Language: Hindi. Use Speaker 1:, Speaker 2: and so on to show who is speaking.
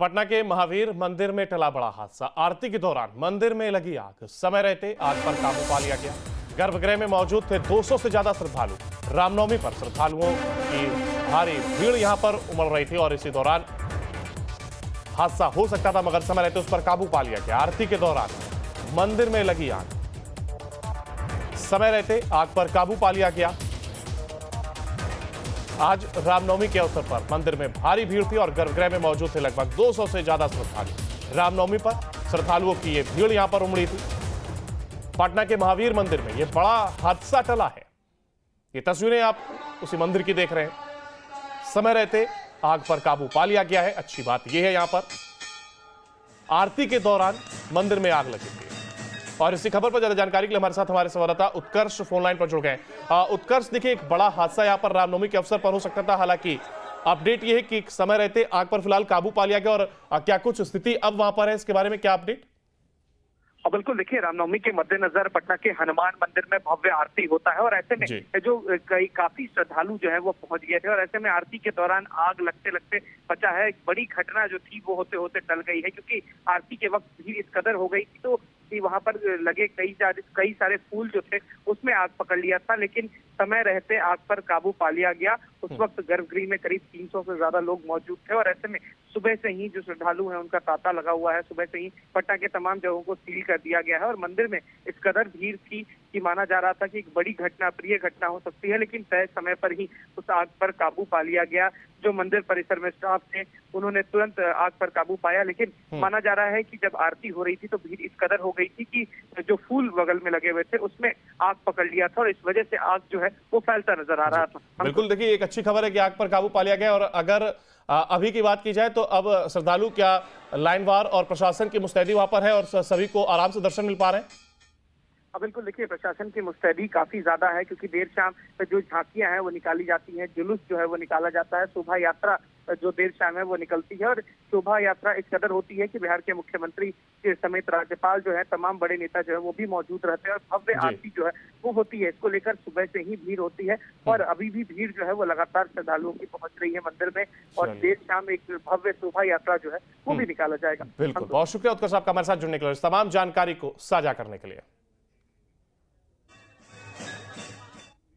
Speaker 1: पटना के महावीर मंदिर में टला बड़ा हादसा। आरती के दौरान मंदिर में लगी आग, समय रहते आग पर काबू पा लिया गया। गर्भगृह में मौजूद थे 200 से ज्यादा श्रद्धालु। रामनवमी पर श्रद्धालुओं की भारी भीड़ यहां पर उमड़ रही थी और इसी दौरान हादसा हो सकता था, मगर समय रहते उस पर काबू पा लिया गया। आरती के दौरान मंदिर में लगी आग, समय रहते आग पर काबू पा लिया गया। आज रामनवमी के अवसर पर मंदिर में भारी भीड़ थी और गर्भगृह में मौजूद थे लगभग 200 से ज्यादा श्रद्धालु। रामनवमी पर श्रद्धालुओं की ये भीड़ यहां पर उमड़ी थी। पटना के महावीर मंदिर में यह बड़ा हादसा टला है। ये तस्वीरें आप उसी मंदिर की देख रहे हैं। समय रहते आग पर काबू पा लिया गया है। अच्छी बात यह है, यहां पर आरती के दौरान मंदिर में आग लगी थी। और इसी खबर पर ज्यादा जानकारी के लिए हमारे साथ हमारे संवाददाता उत्कर्ष फोन लाइन पर जुड़ गए। उत्कर्ष, देखिए एक बड़ा हादसा यहां पर रामनवमी के अवसर पर हो सकता था, हालांकि अपडेट यह है कि समय रहते आग पर फिलहाल काबू पा लिया गया। और क्या कुछ स्थिति अब वहां पर है, इसके बारे में क्या अपडेट?
Speaker 2: बिल्कुल, देखिए रामनवमी के मद्देनजर पटना के हनुमान मंदिर में भव्य आरती होता है और ऐसे में जो काफी श्रद्धालु जो है वो पहुंच गए थे और ऐसे में आरती के दौरान आग लगते लगते बचा है। एक बड़ी घटना जो थी वो होते होते टल गई है, क्योंकि आरती के वक्त भीड़ इस कदर हो गई थी तो वहां पर लगे कई सारे फूल जो थे उसमें आग पकड़ लिया था, लेकिन समय रहते आग पर काबू पा लिया गया। उस वक्त गर्भगृह में करीब 300 से ज्यादा लोग मौजूद थे और ऐसे में सुबह से ही जो श्रद्धालु हैं उनका तांता लगा हुआ है। सुबह से ही पटना के तमाम जगहों को सील कर दिया गया है और मंदिर में इस कदर भीड़ थी कि माना जा रहा था कि एक बड़ी घटना, प्रिय घटना हो सकती है, लेकिन तय समय पर ही उस आग पर काबू पा लिया गया। जो मंदिर परिसर में स्टाफ थे उन्होंने तुरंत आग पर काबू पाया, लेकिन माना जा रहा है कि जब आरती हो रही थी तो भीड़ इस कदर हो गई थी कि जो फूल बगल में लगे हुए थे उसमें आग पकड़ लिया था और इस वजह से आग जो है वो फैलता नजर आ रहा था।
Speaker 1: बिल्कुल, देखिए एक अच्छी खबर है कि आग पर काबू पा लिया गया। और अगर अभी की बात की जाए तो अब श्रद्धालु क्या लाइनवार और प्रशासन की मुस्तैदी वहां पर है और सभी को आराम से दर्शन मिल पा रहे हैं?
Speaker 2: बिल्कुल, देखिए प्रशासन की मुस्तैदी काफी ज्यादा है, क्योंकि देर शाम जो झांकियां हैं वो निकाली जाती हैं, जुलूस जो है वो निकाला जाता है, शोभा यात्रा जो देर शाम है वो निकलती है और शोभा यात्रा इस कदर होती है कि बिहार के मुख्यमंत्री के समेत राज्यपाल जो है, तमाम बड़े नेता जो है वो भी मौजूद रहते हैं और भव्य आरती जो है वो होती है। इसको लेकर सुबह से ही भीड़ होती है और अभी भी भीड़ जो है वो लगातार श्रद्धालुओं की पहुंच रही है मंदिर में और देर शाम एक भव्य शोभा यात्रा जो है वो भी निकाला जाएगा।
Speaker 1: बिल्कुल, बहुत शुक्रिया उत्कर्ष साहब का हमारे साथ जुड़ने के लिए, तमाम जानकारी को साझा करने के लिए।